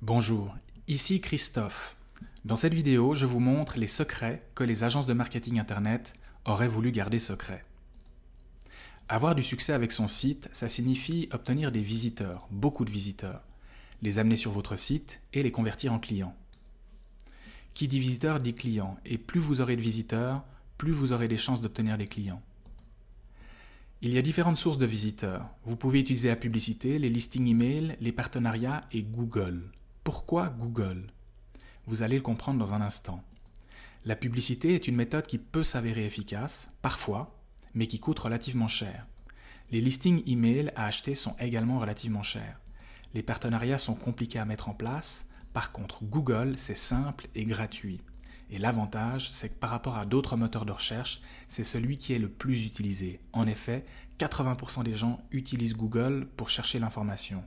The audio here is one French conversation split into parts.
Bonjour, ici Christophe. Dans cette vidéo, je vous montre les secrets que les agences de marketing internet auraient voulu garder secrets. Avoir du succès avec son site, ça signifie obtenir des visiteurs, beaucoup de visiteurs, les amener sur votre site et les convertir en clients. Qui dit visiteur dit client, et plus vous aurez de visiteurs, plus vous aurez des chances d'obtenir des clients. Il y a différentes sources de visiteurs. Vous pouvez utiliser la publicité, les listings email, les partenariats et Google. Pourquoi Google? Vous allez le comprendre dans un instant. La publicité est une méthode qui peut s'avérer efficace, parfois, mais qui coûte relativement cher. Les listings email à acheter sont également relativement chers. Les partenariats sont compliqués à mettre en place. Par contre, Google, c'est simple et gratuit. Et l'avantage, c'est que par rapport à d'autres moteurs de recherche, c'est celui qui est le plus utilisé. En effet, 80% des gens utilisent Google pour chercher l'information.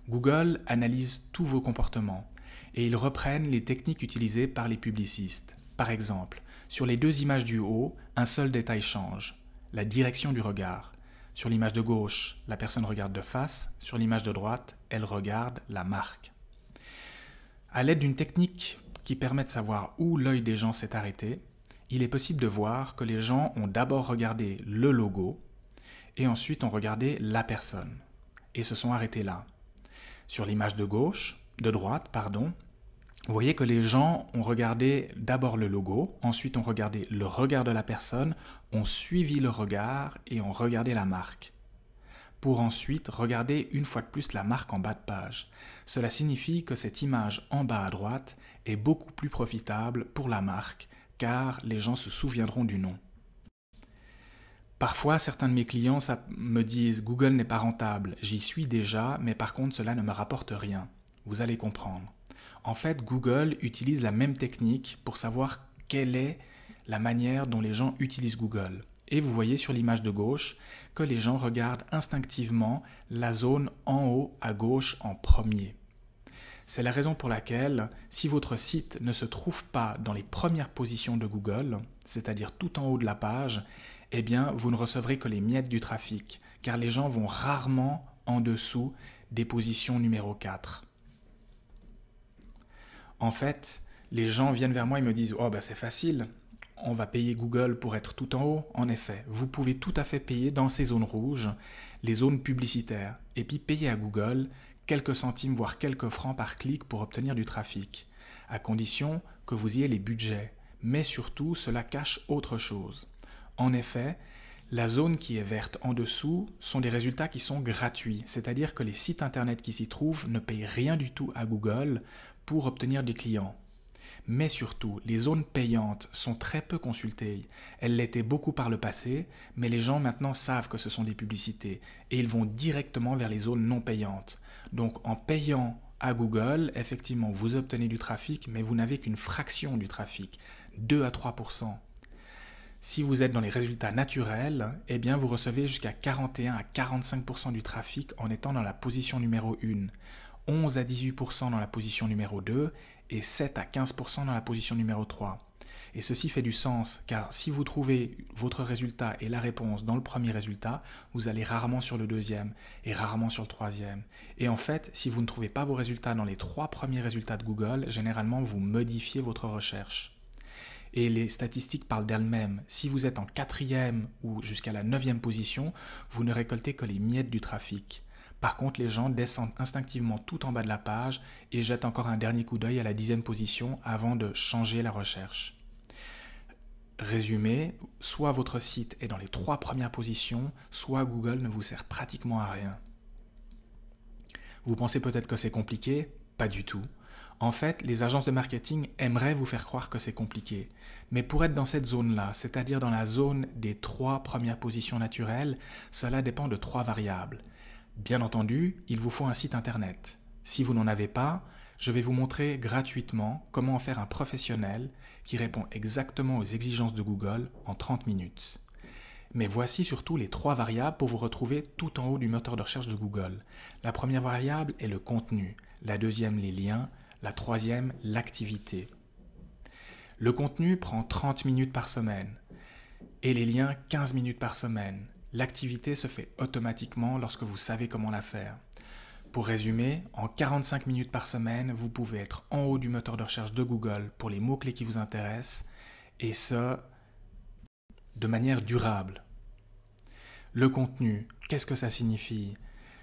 Google analyse tous vos comportements et ils reprennent les techniques utilisées par les publicistes. Par exemple, sur les deux images du haut, un seul détail change, la direction du regard. Sur l'image de gauche, la personne regarde de face, sur l'image de droite, elle regarde la marque. À l'aide d'une technique qui permet de savoir où l'œil des gens s'est arrêté, il est possible de voir que les gens ont d'abord regardé le logo et ensuite ont regardé la personne et se sont arrêtés là. Sur l'image de droite, vous voyez que les gens ont regardé d'abord le logo, ensuite ont regardé le regard de la personne, ont suivi le regard et ont regardé la marque. Pour ensuite regarder une fois de plus la marque en bas de page. Cela signifie que cette image en bas à droite est beaucoup plus profitable pour la marque, car les gens se souviendront du nom. Parfois, certains de mes clients me disent « Google n'est pas rentable, j'y suis déjà, mais par contre cela ne me rapporte rien ». Vous allez comprendre. En fait, Google utilise la même technique pour savoir quelle est la manière dont les gens utilisent Google. Et vous voyez sur l'image de gauche que les gens regardent instinctivement la zone en haut à gauche en premier. C'est la raison pour laquelle, si votre site ne se trouve pas dans les premières positions de Google, c'est-à-dire tout en haut de la page, eh bien, vous ne recevrez que les miettes du trafic, car les gens vont rarement en dessous des positions numéro 4. En fait, les gens viennent vers moi et me disent « Oh, c'est facile, on va payer Google pour être tout en haut ». En effet, vous pouvez tout à fait payer dans ces zones rouges, les zones publicitaires, et puis payer à Google quelques centimes, voire quelques francs par clic pour obtenir du trafic, à condition que vous ayez les budgets. Mais surtout, cela cache autre chose. En effet, la zone qui est verte en dessous sont des résultats qui sont gratuits, c'est-à-dire que les sites internet qui s'y trouvent ne payent rien du tout à Google pour obtenir des clients. Mais surtout, les zones payantes sont très peu consultées. Elles l'étaient beaucoup par le passé, mais les gens maintenant savent que ce sont des publicités et ils vont directement vers les zones non payantes. Donc en payant à Google, effectivement, vous obtenez du trafic, mais vous n'avez qu'une fraction du trafic, 2 à 3%. Si vous êtes dans les résultats naturels, eh bien vous recevez jusqu'à 41 à 45% du trafic en étant dans la position numéro 1, 11 à 18% dans la position numéro 2 et 7 à 15% dans la position numéro 3. Et ceci fait du sens, car si vous trouvez votre résultat et la réponse dans le premier résultat, vous allez rarement sur le deuxième et rarement sur le troisième. Et en fait, si vous ne trouvez pas vos résultats dans les 3 premiers résultats de Google, généralement vous modifiez votre recherche. Et les statistiques parlent d'elles-mêmes. Si vous êtes en 4e ou jusqu'à la 9e position, vous ne récoltez que les miettes du trafic. Par contre, les gens descendent instinctivement tout en bas de la page et jettent encore un dernier coup d'œil à la 10e position avant de changer la recherche. Résumé, soit votre site est dans les 3 premières positions, soit Google ne vous sert pratiquement à rien. Vous pensez peut-être que c'est compliqué? Pas du tout. En fait, les agences de marketing aimeraient vous faire croire que c'est compliqué. Mais pour être dans cette zone-là, c'est-à-dire dans la zone des 3 premières positions naturelles, cela dépend de 3 variables. Bien entendu, il vous faut un site internet. Si vous n'en avez pas, je vais vous montrer gratuitement comment en faire un professionnel qui répond exactement aux exigences de Google en 30 minutes. Mais voici surtout les 3 variables pour vous retrouver tout en haut du moteur de recherche de Google. La première variable est le contenu, la deuxième les liens, la troisième l'activité. Le contenu prend 30 minutes par semaine et les liens 15 minutes par semaine. L'activité se fait automatiquement lorsque vous savez comment la faire. Pour résumer, en 45 minutes par semaine, vous pouvez être en haut du moteur de recherche de Google pour les mots-clés qui vous intéressent, et ce, de manière durable. Le contenu, qu'est-ce que ça signifie?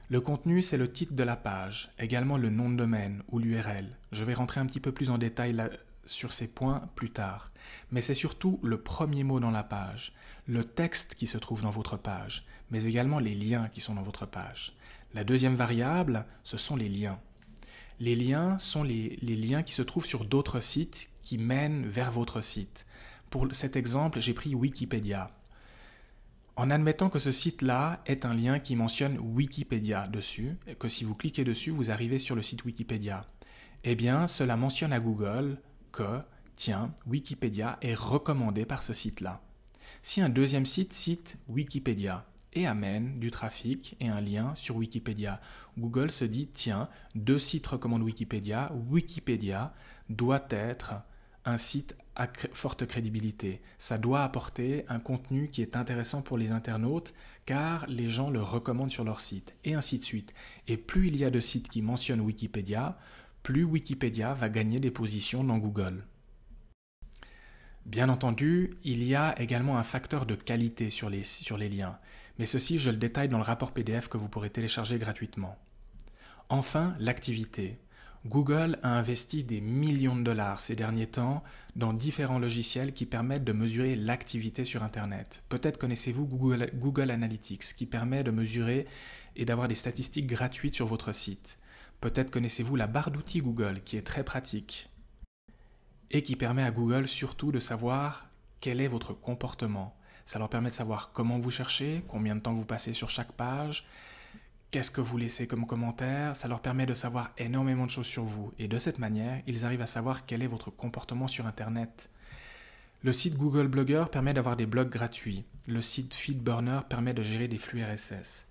Le contenu, c'est le titre de la page, également le nom de domaine ou l'URL. Je vais rentrer un petit peu plus en détail sur ces points plus tard. Mais c'est surtout le premier mot dans la page, le texte qui se trouve dans votre page, mais également les liens qui sont dans votre page. La deuxième variable, ce sont les liens. Les liens sont les liens qui se trouvent sur d'autres sites qui mènent vers votre site. Pour cet exemple, j'ai pris Wikipédia. En admettant que ce site-là est un lien qui mentionne Wikipédia dessus, et que si vous cliquez dessus, vous arrivez sur le site Wikipédia, eh bien, cela mentionne à Google que, tiens, Wikipédia est recommandé par ce site-là. Si un deuxième site cite Wikipédia et amène du trafic et un lien sur Wikipédia, Google se dit, tiens, deux sites recommandent Wikipédia, Wikipédia doit être un site à forte crédibilité. Ça doit apporter un contenu qui est intéressant pour les internautes car les gens le recommandent sur leur site et ainsi de suite. Et plus il y a de sites qui mentionnent Wikipédia, plus Wikipédia va gagner des positions dans Google. Bien entendu, il y a également un facteur de qualité sur les liens, mais ceci je le détaille dans le rapport PDF que vous pourrez télécharger gratuitement. Enfin, l'activité. Google a investi des millions de dollars ces derniers temps dans différents logiciels qui permettent de mesurer l'activité sur Internet. Peut-être connaissez-vous Google Analytics qui permet de mesurer et d'avoir des statistiques gratuites sur votre site. Peut-être connaissez-vous la barre d'outils Google qui est très pratique et qui permet à Google surtout de savoir quel est votre comportement. Ça leur permet de savoir comment vous cherchez, combien de temps vous passez sur chaque page, qu'est-ce que vous laissez comme commentaire, ça leur permet de savoir énormément de choses sur vous. Et de cette manière, ils arrivent à savoir quel est votre comportement sur Internet. Le site Google Blogger permet d'avoir des blogs gratuits. Le site FeedBurner permet de gérer des flux RSS.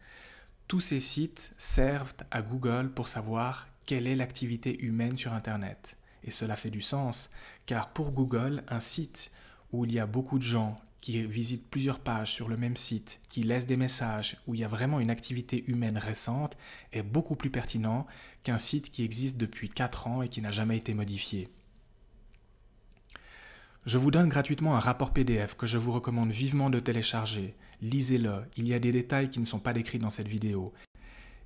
Tous ces sites servent à Google pour savoir quelle est l'activité humaine sur Internet. Et cela fait du sens, car pour Google, un site où il y a beaucoup de gens qui visitent plusieurs pages sur le même site, qui laissent des messages, où il y a vraiment une activité humaine récente, est beaucoup plus pertinent qu'un site qui existe depuis 4 ans et qui n'a jamais été modifié. Je vous donne gratuitement un rapport PDF que je vous recommande vivement de télécharger. Lisez-le, il y a des détails qui ne sont pas décrits dans cette vidéo.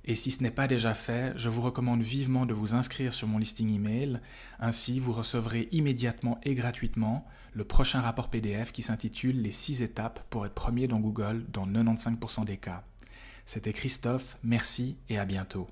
Et si ce n'est pas déjà fait, je vous recommande vivement de vous inscrire sur mon listing email. Ainsi, vous recevrez immédiatement et gratuitement le prochain rapport PDF qui s'intitule « Les 6 étapes pour être premier dans Google dans 95% des cas ». C'était Christophe, merci et à bientôt.